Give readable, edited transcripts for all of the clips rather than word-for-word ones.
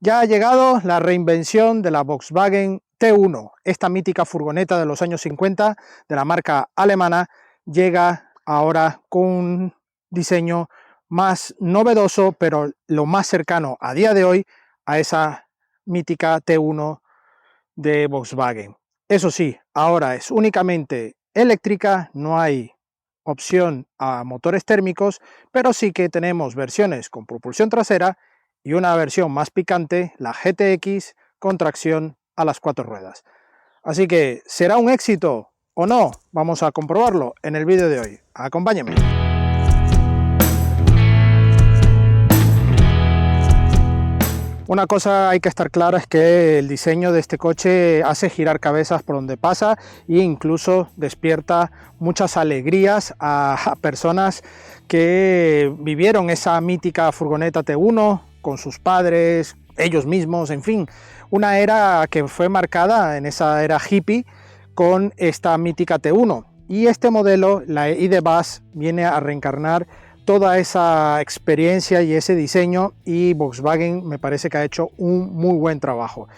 Ya ha llegado la reinvención de la Volkswagen T1, esta mítica furgoneta de los años 50 de la marca alemana, llega ahora con un diseño más novedoso, pero lo más cercano a día de hoy a esa mítica T1 de Volkswagen. Eso sí, ahora es únicamente eléctrica, no hay opción a motores térmicos, pero sí que tenemos versiones con propulsión trasera y una versión más picante, la GTX, con tracción a las 4 ruedas. Así que, ¿será un éxito o no? Vamos a comprobarlo en el vídeo de hoy. Acompáñenme. Una cosa hay que estar clara es que el diseño de este coche hace girar cabezas por donde pasa e incluso despierta muchas alegrías a personas que vivieron esa mítica furgoneta T1 con sus padres, ellos mismos, en fin, una era que fue marcada en esa era hippie con esta mítica T1. Y este modelo, la ID. Buzz, viene a reencarnar toda esa experiencia y ese diseño, y Volkswagen me parece que ha hecho un muy buen trabajo.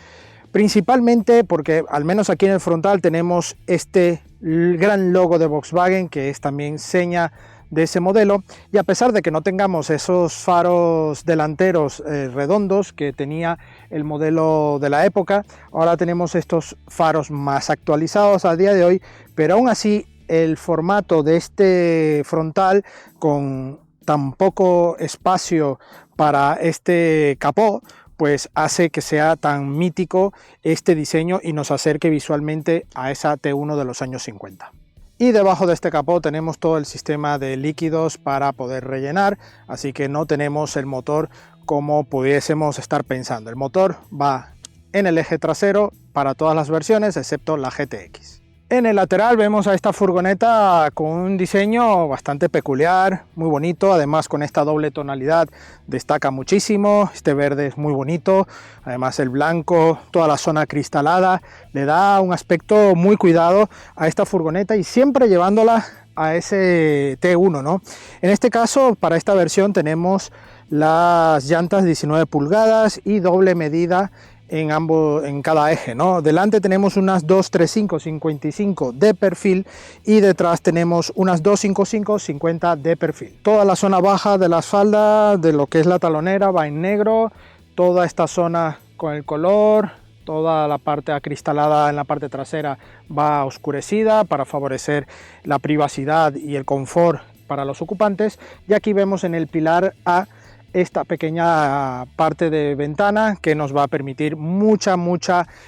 Principalmente porque al menos aquí en el frontal tenemos este gran logo de Volkswagen, que es también seña de ese modelo, y a pesar de que no tengamos esos faros delanteros redondos que tenía el modelo de la época, ahora tenemos estos faros más actualizados a día de hoy, pero aún así el formato de este frontal con tan poco espacio para este capó pues hace que sea tan mítico este diseño y nos acerque visualmente a esa T1 de los años 50. Y debajo de este capó tenemos todo el sistema de líquidos para poder rellenar, así que no tenemos el motor como pudiésemos estar pensando. El motor va en el eje trasero para todas las versiones excepto la GTX. En el lateral vemos a esta furgoneta con un diseño bastante peculiar, muy bonito, además con esta doble tonalidad destaca muchísimo, este verde es muy bonito, además el blanco, toda la zona cristalada, le da un aspecto muy cuidado a esta furgoneta y siempre llevándola a ese T1, ¿no? En este caso, para esta versión tenemos las llantas 19 pulgadas y doble medida en cada eje, ¿no? Delante tenemos unas 235-55 de perfil y detrás tenemos unas 255-50 de perfil. Toda la zona baja de la falda de lo que es la talonera va en negro, toda esta zona con el color, toda la parte acristalada en la parte trasera va oscurecida para favorecer la privacidad y el confort para los ocupantes, y aquí vemos en el pilar A esta pequeña parte de ventana que nos va a permitir mucha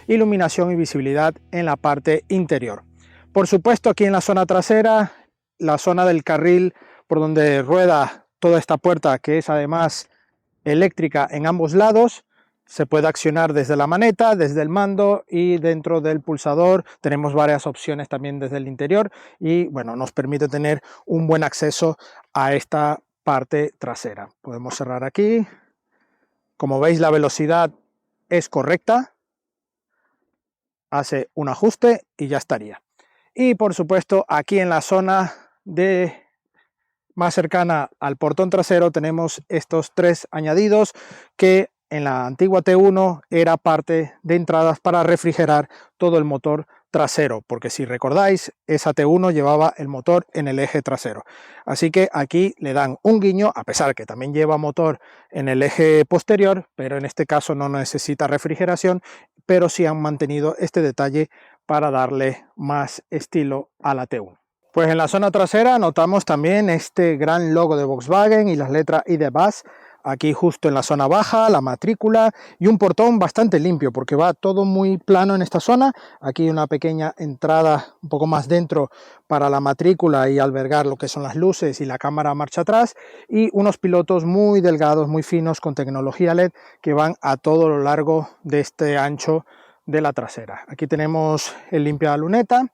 iluminación y visibilidad en la parte interior. Por supuesto, aquí en la zona trasera, la zona del carril por donde rueda toda esta puerta, que es además eléctrica en ambos lados, se puede accionar desde la maneta, desde el mando, y dentro del pulsador tenemos varias opciones también desde el interior y bueno, nos permite tener un buen acceso a esta parte trasera. Podemos cerrar aquí. Como veis, la velocidad es correcta, hace un ajuste y ya estaría. Y por supuesto, aquí en la zona más cercana al portón trasero tenemos estos tres añadidos que en la antigua T1 era parte de entradas para refrigerar todo el motor trasero, porque si recordáis, esa T1 llevaba el motor en el eje trasero. Así que aquí le dan un guiño, a pesar que también lleva motor en el eje posterior, pero en este caso no necesita refrigeración, pero sí han mantenido este detalle para darle más estilo a la T1. Pues en la zona trasera notamos también este gran logo de Volkswagen y las letras ID. Buzz. Aquí justo en la zona baja, la matrícula y un portón bastante limpio porque va todo muy plano en esta zona. Aquí una pequeña entrada un poco más dentro para la matrícula y albergar lo que son las luces y la cámara marcha atrás, y unos pilotos muy delgados, muy finos con tecnología LED que van a todo lo largo de este ancho de la trasera. Aquí tenemos el limpia luneta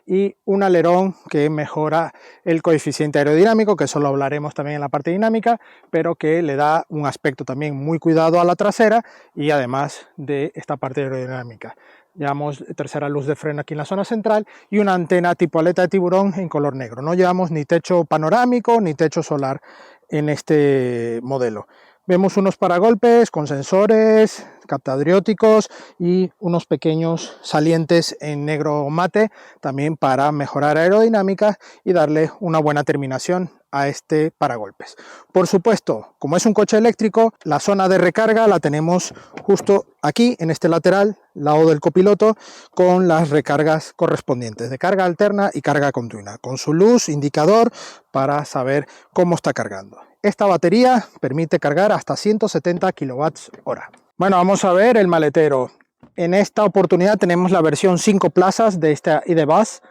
y un alerón que mejora el coeficiente aerodinámico, que eso lo hablaremos también en la parte dinámica, pero que le da un aspecto también muy cuidado a la trasera y además de esta parte aerodinámica. Llevamos tercera luz de freno aquí en la zona central y una antena tipo aleta de tiburón en color negro. No llevamos ni techo panorámico ni techo solar en este modelo. Vemos unos paragolpes con sensores, captadrióticos y unos pequeños salientes en negro mate, también para mejorar aerodinámica y darle una buena terminación a este paragolpes. Por supuesto, como es un coche eléctrico, la zona de recarga la tenemos justo aquí, en este lateral, lado del copiloto, con las recargas correspondientes de carga alterna y carga continua, con su luz indicador para saber cómo está cargando. Esta batería permite cargar hasta 170 kWh. Bueno, vamos a ver el maletero. En esta oportunidad tenemos la versión 5 plazas de esta ID.Buzz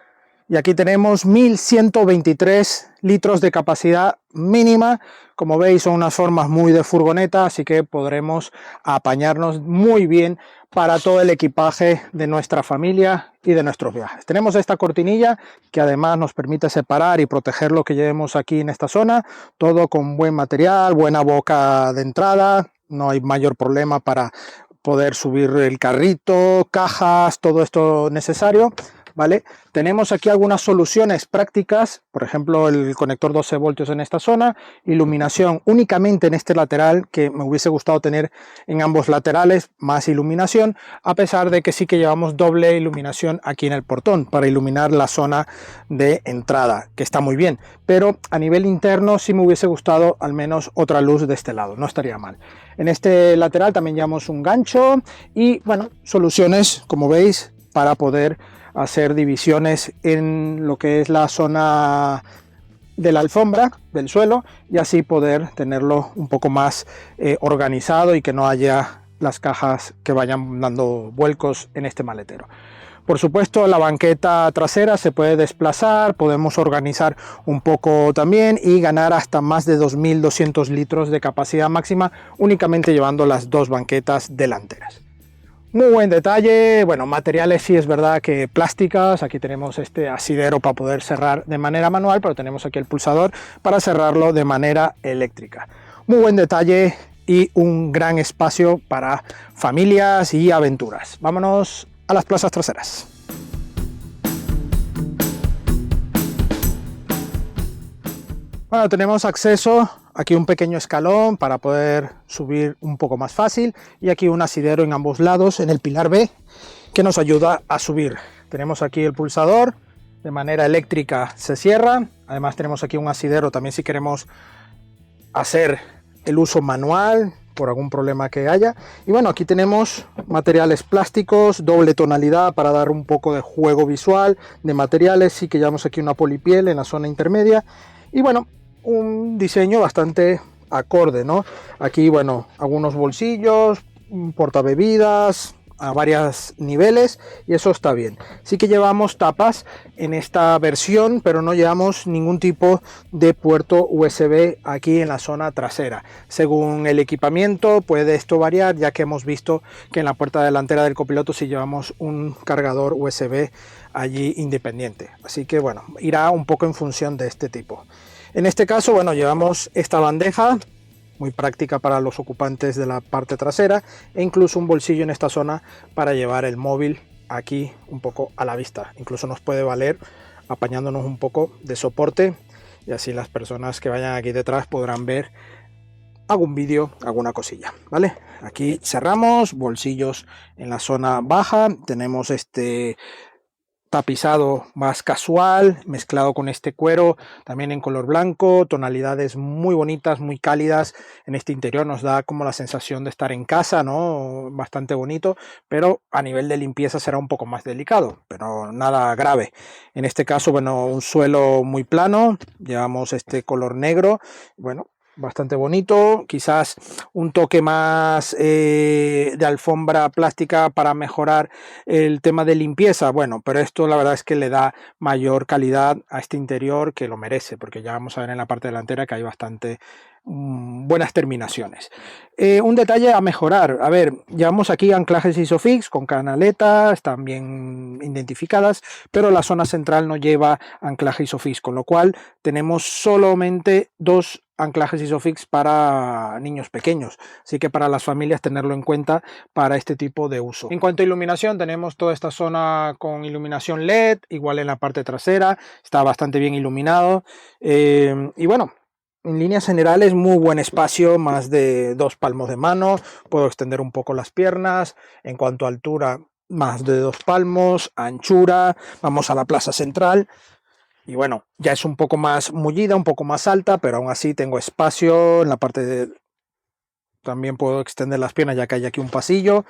y aquí tenemos 1123 litros de capacidad mínima. Como veis, son unas formas muy de furgoneta, así que podremos apañarnos muy bien para todo el equipaje de nuestra familia y de nuestros viajes. Tenemos esta cortinilla que además nos permite separar y proteger lo que llevemos aquí en esta zona, todo con buen material, buena boca de entrada, no hay mayor problema para poder subir el carrito, cajas, todo esto necesario. ¿Vale? Tenemos aquí algunas soluciones prácticas, por ejemplo el conector 12 voltios en esta zona, iluminación únicamente en este lateral, que me hubiese gustado tener en ambos laterales más iluminación, a pesar de que sí que llevamos doble iluminación aquí en el portón para iluminar la zona de entrada, que está muy bien, pero a nivel interno sí me hubiese gustado al menos otra luz de este lado, no estaría mal. En este lateral también llevamos un gancho y bueno, soluciones como veis para poder hacer divisiones en lo que es la zona de la alfombra del suelo y así poder tenerlo un poco más organizado y que no haya las cajas que vayan dando vuelcos en este maletero. Por supuesto, la banqueta trasera se puede desplazar, podemos organizar un poco también y ganar hasta más de 2200 litros de capacidad máxima únicamente llevando las dos banquetas delanteras. Muy buen detalle, bueno, materiales sí es verdad que plásticas, aquí tenemos este asidero para poder cerrar de manera manual, pero tenemos aquí el pulsador para cerrarlo de manera eléctrica. Muy buen detalle y un gran espacio para familias y aventuras. Vámonos a las plazas traseras. Bueno, tenemos acceso aquí un pequeño escalón para poder subir un poco más fácil y aquí un asidero en ambos lados en el pilar B que nos ayuda a subir. Tenemos aquí el pulsador, de manera eléctrica se cierra, además tenemos aquí un asidero también si queremos hacer el uso manual por algún problema que haya. Y bueno, aquí tenemos materiales plásticos, doble tonalidad para dar un poco de juego visual de materiales, sí que llevamos aquí una polipiel en la zona intermedia y bueno, un diseño bastante acorde, ¿no? Aquí, bueno, algunos bolsillos, un portabebidas a varios niveles y eso está bien. Sí que llevamos tapas en esta versión, pero no llevamos ningún tipo de puerto USB aquí en la zona trasera. Según el equipamiento puede esto variar, ya que hemos visto que en la puerta delantera del copiloto sí llevamos un cargador USB allí independiente. Así que bueno, irá un poco en función de este tipo. En este caso, bueno, llevamos esta bandeja muy práctica para los ocupantes de la parte trasera e incluso un bolsillo en esta zona para llevar el móvil aquí un poco a la vista. Incluso nos puede valer apañándonos un poco de soporte y así las personas que vayan aquí detrás podrán ver algún vídeo, alguna cosilla, ¿vale? Aquí cerramos, bolsillos en la zona baja, tenemos este tapizado más casual mezclado con este cuero también en color blanco, tonalidades muy bonitas, muy cálidas. En este interior nos da como la sensación de estar en casa, ¿no? Bastante bonito, pero a nivel de limpieza será un poco más delicado, pero nada grave. En este caso, bueno, un suelo muy plano, llevamos este color negro, bueno, bastante bonito, quizás un toque más de alfombra plástica para mejorar el tema de limpieza, bueno, pero esto la verdad es que le da mayor calidad a este interior, que lo merece, porque ya vamos a ver en la parte delantera que hay bastante buenas terminaciones. Un detalle a mejorar, a ver, llevamos aquí anclajes Isofix con canaletas, están bien identificadas, pero la zona central no lleva anclaje Isofix, con lo cual tenemos solamente dos anclajes Isofix para niños pequeños, así que para las familias tenerlo en cuenta para este tipo de uso. En cuanto a iluminación, tenemos toda esta zona con iluminación LED, igual en la parte trasera, está bastante bien iluminado y bueno, en líneas generales, muy buen espacio, más de 2 palmos de mano, puedo extender un poco las piernas. En cuanto a altura, más de 2 palmos, anchura, vamos a la plaza central. Y bueno, ya es un poco más mullida, un poco más alta, pero aún así tengo espacio en la parte de... También puedo extender las piernas ya que hay aquí un pasillo.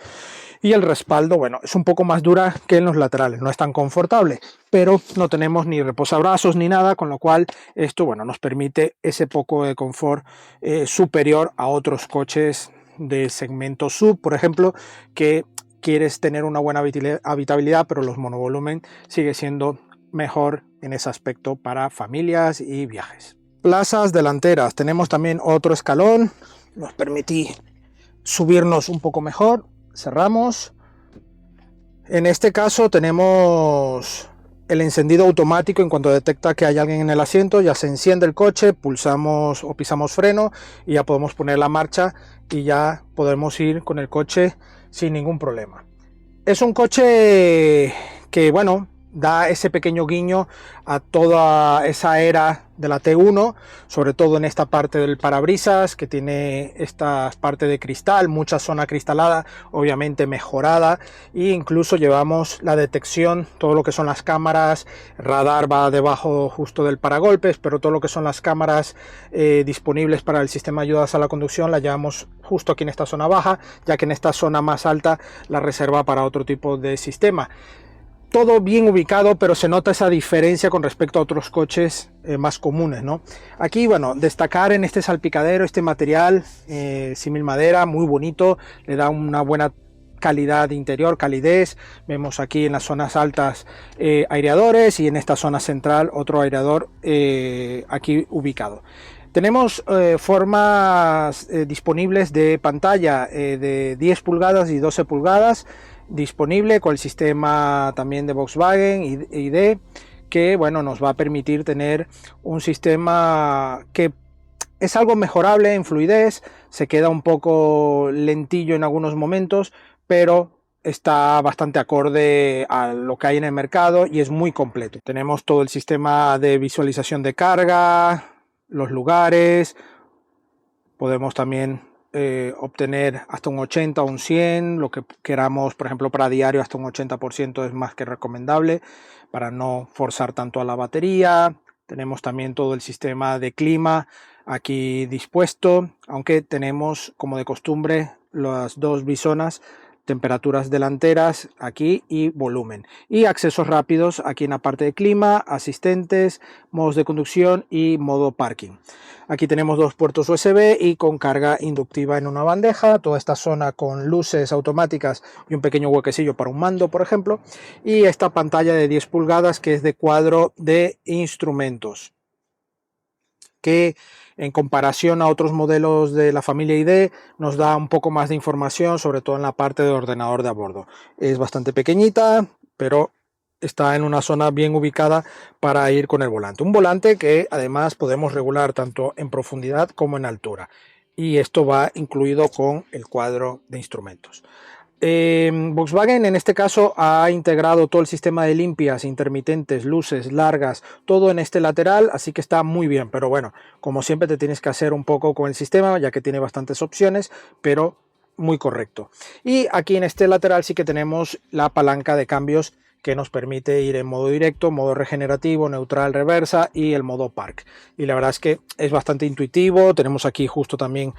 Y el respaldo, bueno, es un poco más dura que en los laterales, no es tan confortable, pero no tenemos ni reposabrazos ni nada, con lo cual esto, bueno, nos permite ese poco de confort superior a otros coches de segmento sub, por ejemplo, que quieres tener una buena habitabilidad, pero los monovolumen sigue siendo mejor en ese aspecto para familias y viajes. Plazas delanteras, tenemos también otro escalón, nos permití subirnos un poco mejor. Cerramos. En este caso tenemos el encendido automático. En cuanto detecta que hay alguien en el asiento, ya se enciende el coche, pulsamos o pisamos freno y ya podemos poner la marcha y ya podemos ir con el coche sin ningún problema. Es un coche que, bueno, da ese pequeño guiño a toda esa era de la T1, sobre todo en esta parte del parabrisas, que tiene esta parte de cristal, mucha zona cristalada, obviamente mejorada, e incluso llevamos la detección, todo lo que son las cámaras, radar va debajo justo del paragolpes, pero todo lo que son las cámaras disponibles para el sistema de ayudas a la conducción la llevamos justo aquí en esta zona baja, ya que en esta zona más alta la reserva para otro tipo de sistema. Todo bien ubicado, pero se nota esa diferencia con respecto a otros coches más comunes, ¿no? Aquí, bueno, destacar en este salpicadero, este material símil madera, muy bonito, le da una buena calidad interior, calidez. Vemos aquí en las zonas altas aireadores y en esta zona central otro aireador aquí ubicado. Tenemos formas disponibles de pantalla de 10 pulgadas y 12 pulgadas, disponible con el sistema también de Volkswagen ID, que bueno, nos va a permitir tener un sistema que es algo mejorable en fluidez, se queda un poco lentillo en algunos momentos, pero está bastante acorde a lo que hay en el mercado y es muy completo. Tenemos todo el sistema de visualización de carga, los lugares, podemos también obtener hasta un 80 o un 100, lo que queramos, por ejemplo para diario hasta un 80% es más que recomendable para no forzar tanto a la batería. Tenemos también todo el sistema de clima aquí dispuesto, aunque tenemos como de costumbre las dos bisonas, temperaturas delanteras aquí y volumen, y accesos rápidos aquí en la parte de clima, asistentes, modos de conducción y modo parking. Aquí tenemos dos puertos USB y con carga inductiva en una bandeja, toda esta zona con luces automáticas y un pequeño huequecillo para un mando, por ejemplo, y esta pantalla de 10 pulgadas que es de cuadro de instrumentos, que en comparación a otros modelos de la familia ID nos da un poco más de información, sobre todo en la parte de ordenador de a bordo. Es bastante pequeñita, pero está en una zona bien ubicada para ir con el volante. Un volante que además podemos regular tanto en profundidad como en altura. Y esto va incluido con el cuadro de instrumentos. Volkswagen en este caso ha integrado todo el sistema de limpias, intermitentes, luces largas, todo en este lateral, así que está muy bien, pero bueno, como siempre te tienes que hacer un poco con el sistema, ya que tiene bastantes opciones, pero muy correcto. Y aquí en este lateral sí que tenemos la palanca de cambios que nos permite ir en modo directo, modo regenerativo, neutral, reversa y el modo park. Y la verdad es que es bastante intuitivo. Tenemos aquí justo también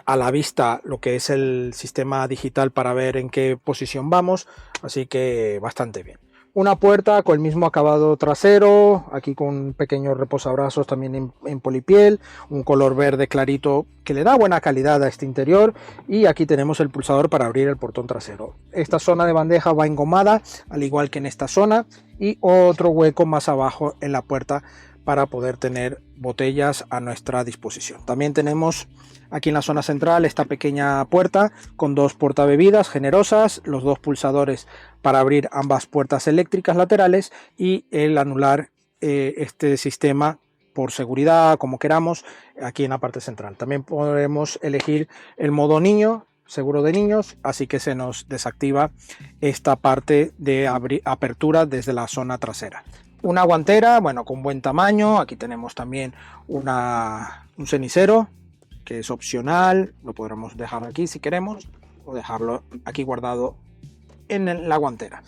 a la vista lo que es el sistema digital para ver en qué posición vamos, así que bastante bien. Una puerta con el mismo acabado trasero, aquí con un pequeño reposabrazos también en polipiel, un color verde clarito que le da buena calidad a este interior, y aquí tenemos el pulsador para abrir el portón trasero. Esta zona de bandeja va engomada, al igual que en esta zona, y otro hueco más abajo en la puerta para poder tener botellas a nuestra disposición. También tenemos aquí en la zona central esta pequeña puerta con dos portabebidas generosas, los dos pulsadores para abrir ambas puertas eléctricas laterales y el anular este sistema por seguridad, como queramos, aquí en la parte central. También podremos elegir el modo niño, seguro de niños, así que se nos desactiva esta parte de apertura desde la zona trasera. Una guantera, bueno, con buen tamaño. Aquí tenemos también una un cenicero, que es opcional, lo podremos dejar aquí si queremos, o dejarlo aquí guardado en la guantera.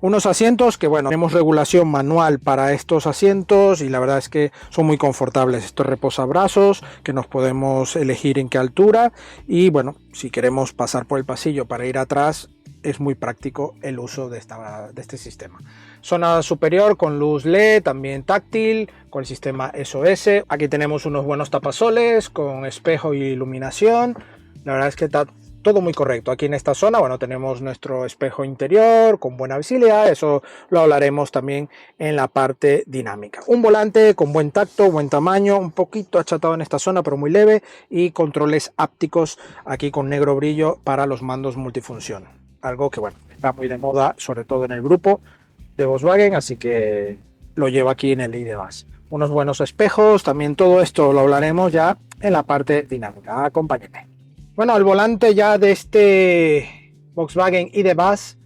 Unos asientos que, bueno, tenemos regulación manual para estos asientos y la verdad es que son muy confortables. Estos reposabrazos que nos podemos elegir en qué altura y, bueno, si queremos pasar por el pasillo para ir atrás, es muy práctico el uso de este sistema. Zona superior con luz LED, también táctil, con el sistema SOS. Aquí tenemos unos buenos tapasoles con espejo y iluminación. La verdad es que está todo muy correcto. Aquí en esta zona, bueno, tenemos nuestro espejo interior con buena visibilidad, eso lo hablaremos también en la parte dinámica. Un volante con buen tacto, buen tamaño, un poquito achatado en esta zona, pero muy leve, y controles ápticos aquí con negro brillo para los mandos multifunción. Algo que, bueno, está muy de moda, sobre todo en el grupo de Volkswagen, así que lo llevo aquí en el ID.Buzz. Unos buenos espejos, también todo esto lo hablaremos ya en la parte dinámica. Acompáñenme. Bueno, al volante ya de este Volkswagen ID.Buzz,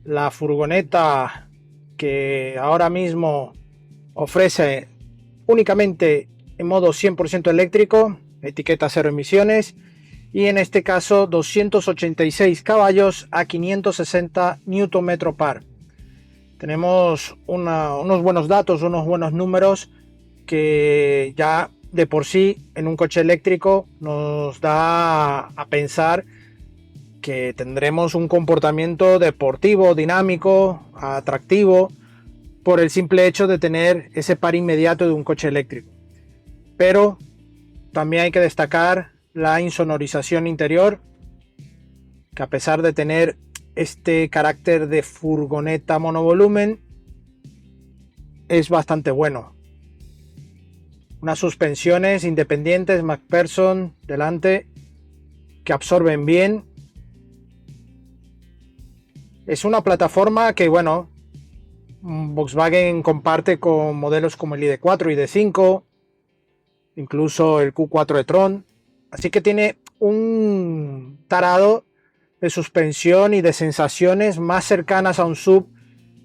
la furgoneta que ahora mismo ofrece únicamente en modo 100% eléctrico, etiqueta cero emisiones, y en este caso 286 caballos a 560 Nm par. Tenemos unos buenos datos, unos buenos números que ya de por sí en un coche eléctrico nos da a pensar que tendremos un comportamiento deportivo, dinámico, atractivo, por el simple hecho de tener ese par inmediato de un coche eléctrico. Pero también hay que destacar la insonorización interior, que a pesar de tener este carácter de furgoneta monovolumen, es bastante bueno. Unas suspensiones independientes McPherson delante que absorben bien. Es una plataforma que, bueno, Volkswagen comparte con modelos como el ID.4 y ID.5, incluso el Q4 e-tron, así que tiene un tarado de suspensión y de sensaciones más cercanas a un SUV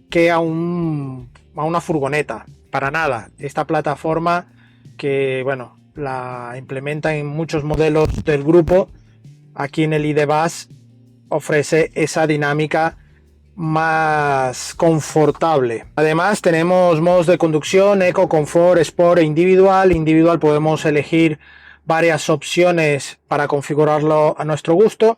que a una furgoneta. Para nada, esta plataforma que, bueno, la implementan en muchos modelos del grupo, aquí en el ID.Buzz ofrece esa dinámica más confortable. Además tenemos modos de conducción: Eco, Confort, Sport e Individual. Individual podemos elegir varias opciones para configurarlo a nuestro gusto,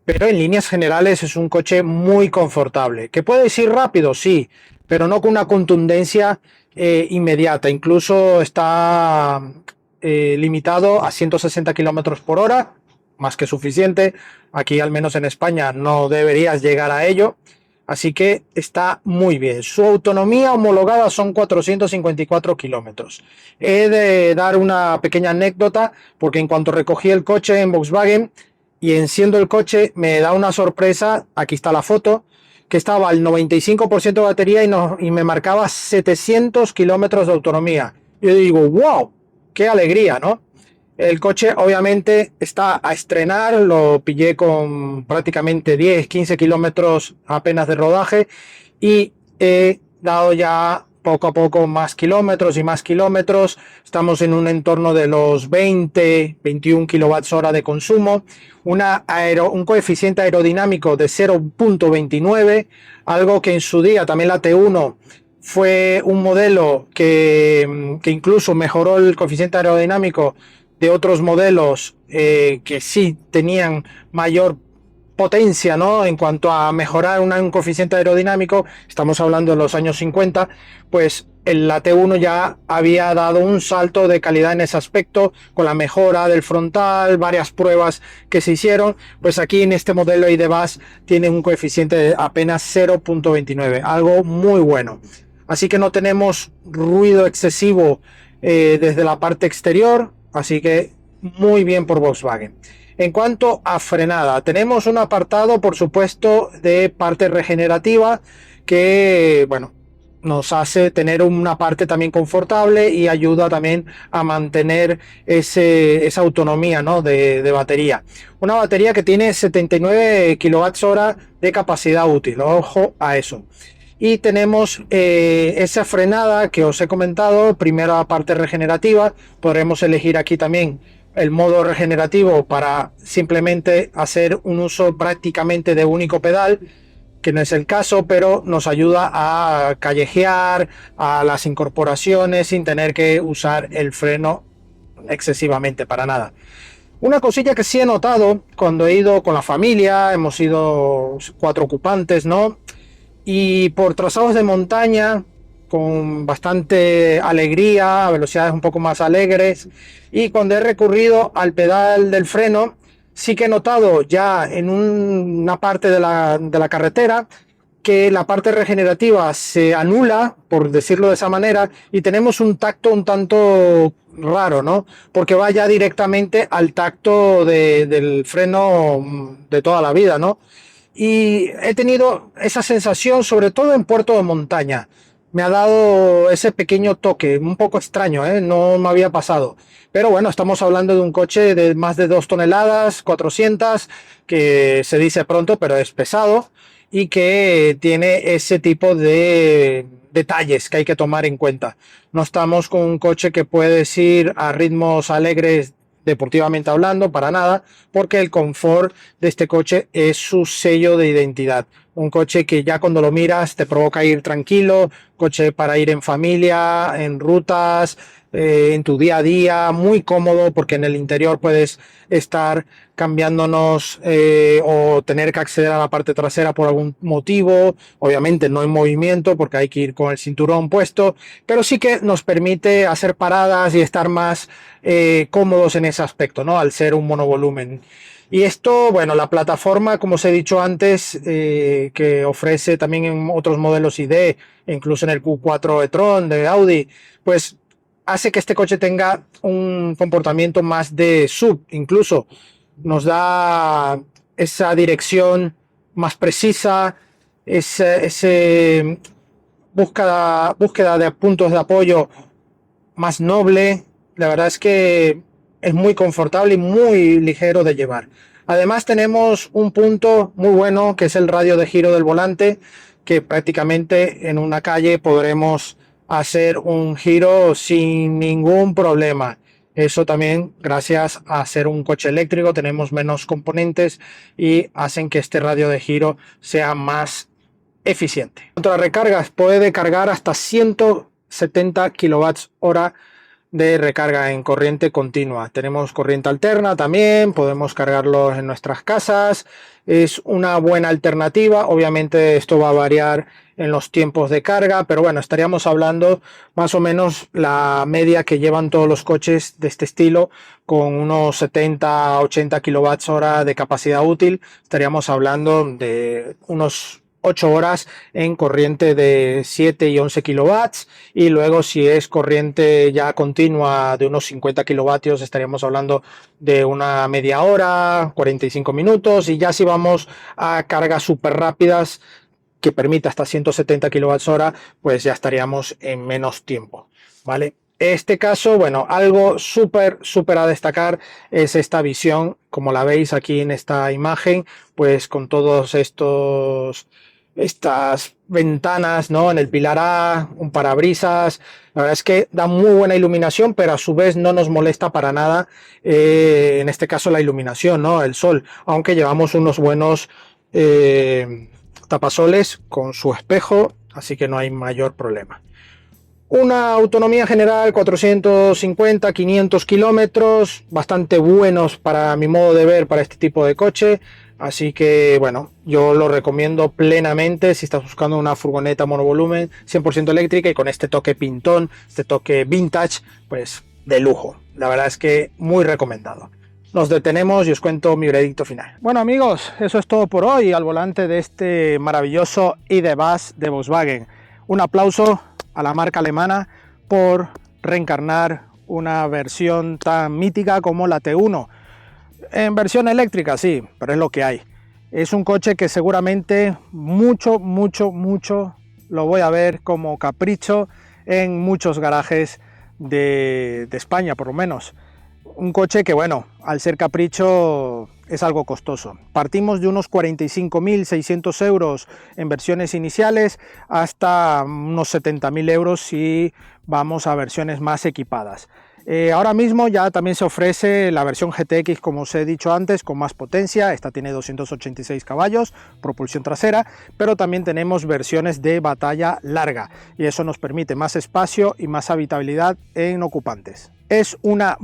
pero en líneas generales es un coche muy confortable. ¿Que puede ir rápido? Sí, pero no con una contundencia inmediata. Incluso está limitado a 160 km por hora, más que suficiente. Aquí, al menos en España, no deberías llegar a ello, así que está muy bien. Su autonomía homologada son 454 kilómetros. He de dar una pequeña anécdota, porque en cuanto recogí el coche en Volkswagen y enciendo el coche, me da una sorpresa. Aquí está la foto, que estaba al 95% de batería y me marcaba 700 kilómetros de autonomía. Yo digo, wow, qué alegría, ¿no? El coche obviamente está a estrenar, lo pillé con prácticamente 10-15 kilómetros apenas de rodaje y he dado ya poco a poco más kilómetros y más kilómetros. Estamos en un entorno de los 20-21 kWh de consumo, un coeficiente aerodinámico de 0.29, algo que en su día también la T1 fue un modelo que incluso mejoró el coeficiente aerodinámico de otros modelos que sí tenían mayor potencia, ¿no? En cuanto a mejorar un coeficiente aerodinámico. Estamos hablando de los años 50, pues la T1 ya había dado un salto de calidad en ese aspecto, con la mejora del frontal, varias pruebas que se hicieron. Pues aquí en este modelo ID.Buzz tiene un coeficiente de apenas 0.29, algo muy bueno. Así que no tenemos ruido excesivo desde la parte exterior, así que muy bien por Volkswagen. En cuanto a frenada, tenemos un apartado, por supuesto, de parte regenerativa que, bueno, nos hace tener una parte también confortable y ayuda también a mantener esa autonomía, ¿no?, de batería. Una batería que tiene 79 kWh de capacidad útil, ojo a eso. y tenemos esa frenada que os he comentado, primera parte regenerativa. Podremos elegir aquí también el modo regenerativo para simplemente hacer un uso prácticamente de único pedal, que no es el caso, pero nos ayuda a callejear, a las incorporaciones sin tener que usar el freno excesivamente para nada. Una cosilla que sí he notado cuando he ido con la familia, hemos ido 4 ocupantes, ¿no? Y por trazados de montaña, con bastante alegría, a velocidades un poco más alegres, y cuando he recurrido al pedal del freno, sí que he notado ya en una parte de la carretera que la parte regenerativa se anula, por decirlo de esa manera, y tenemos un tacto un tanto raro, ¿no? Porque va ya directamente al tacto del freno de toda la vida, ¿no? Y he tenido esa sensación, sobre todo en puerto de montaña. Me ha dado ese pequeño toque, un poco extraño, ¿eh? No me había pasado. Pero bueno, estamos hablando de un coche de más de 2 toneladas, 400, que se dice pronto, pero es pesado y que tiene ese tipo de detalles que hay que tomar en cuenta. No estamos con un coche que puedes ir a ritmos alegres deportivamente hablando, para nada, porque el confort de este coche es su sello de identidad. Un coche que ya cuando lo miras te provoca ir tranquilo, coche para ir en familia, en rutas, en tu día a día, muy cómodo porque en el interior puedes estar cambiándonos o tener que acceder a la parte trasera por algún motivo, obviamente no en movimiento porque hay que ir con el cinturón puesto, pero sí que nos permite hacer paradas y estar más cómodos en ese aspecto, ¿no? Al ser un monovolumen. Y esto, bueno, la plataforma, como os he dicho antes, que ofrece también en otros modelos ID, incluso en el Q4 e-tron de Audi, pues hace que este coche tenga un comportamiento más de sub, incluso nos da esa dirección más precisa, ese búsqueda de puntos de apoyo más noble. La verdad es que es muy confortable y muy ligero de llevar. Además tenemos un punto muy bueno que es el radio de giro del volante, que prácticamente en una calle podremos hacer un giro sin ningún problema. Eso también gracias a ser un coche eléctrico tenemos menos componentes y hacen que este radio de giro sea más eficiente. En cuanto a recargas, puede cargar hasta 170 kWh de recarga en corriente continua. Tenemos corriente alterna también, podemos cargarlos en nuestras casas. Es una buena alternativa. Obviamente esto va a variar en los tiempos de carga, pero bueno, estaríamos hablando más o menos la media que llevan todos los coches de este estilo, con unos 70-80 kWh de capacidad útil. Estaríamos hablando de unos 8 horas en corriente de 7 y 11 kilovatios, y luego si es corriente ya continua de unos 50 kilovatios estaríamos hablando de una media hora, 45 minutos, y ya si vamos a cargas súper rápidas que permita hasta 170 kWh, pues ya estaríamos en menos tiempo, ¿vale? Este caso, bueno, algo súper a destacar es esta visión, como la veis aquí en esta imagen, pues con todos estas ventanas, ¿no? En el pilar A, un parabrisas. La verdad es que da muy buena iluminación, pero a su vez no nos molesta para nada, en este caso la iluminación, ¿no? El sol, aunque llevamos unos buenos tapasoles con su espejo, así que no hay mayor problema. Una autonomía general 450-500 kilómetros, bastante buenos para mi modo de ver para este tipo de coche. Así que bueno, yo lo recomiendo plenamente si estás buscando una furgoneta monovolumen 100% eléctrica y con este toque pintón, este toque vintage, pues de lujo. La verdad es que muy recomendado. Nos detenemos y os cuento mi veredicto final. Bueno amigos, eso es todo por hoy al volante de este maravilloso ID. Buzz de Volkswagen. Un aplauso a la marca alemana por reencarnar una versión tan mítica como la T1. En versión eléctrica sí, pero es lo que hay. Es un coche que seguramente mucho lo voy a ver como capricho en muchos garajes de España, por lo menos. Un coche que, bueno, al ser capricho es algo costoso. Partimos de unos 45.600 euros en versiones iniciales hasta unos 70.000 euros si vamos a versiones más equipadas. Ahora mismo ya también se ofrece la versión GTX, como os he dicho antes, con más potencia. Esta tiene 286 caballos, propulsión trasera, pero también tenemos versiones de batalla larga y eso nos permite más espacio y más habitabilidad en ocupantes. Es una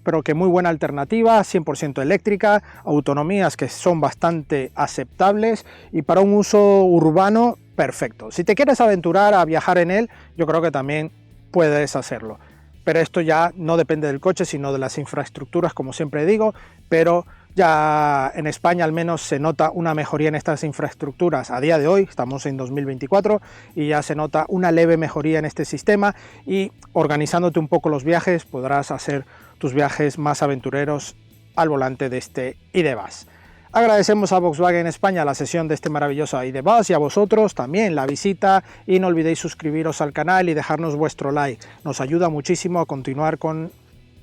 pero que muy buena alternativa, 100% eléctrica, autonomías que son bastante aceptables y para un uso urbano perfecto. Si te quieres aventurar a viajar en él, yo creo que también puedes hacerlo. Pero esto ya no depende del coche, sino de las infraestructuras, como siempre digo, pero ya en España al menos se nota una mejoría en estas infraestructuras a día de hoy, estamos en 2024 y ya se nota una leve mejoría en este sistema y organizándote un poco los viajes podrás hacer tus viajes más aventureros al volante de este ID.Buzz. Agradecemos a Volkswagen España la sesión de este maravilloso ID.Buzz y a vosotros también la visita y no olvidéis suscribiros al canal y dejarnos vuestro like, nos ayuda muchísimo a continuar con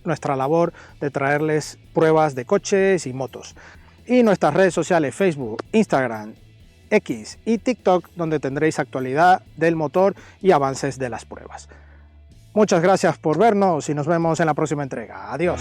nuestra labor de traerles pruebas de coches y motos. Y nuestras redes sociales Facebook, Instagram, X y TikTok, donde tendréis actualidad del motor y avances de las pruebas. Muchas gracias por vernos y nos vemos en la próxima entrega. Adiós.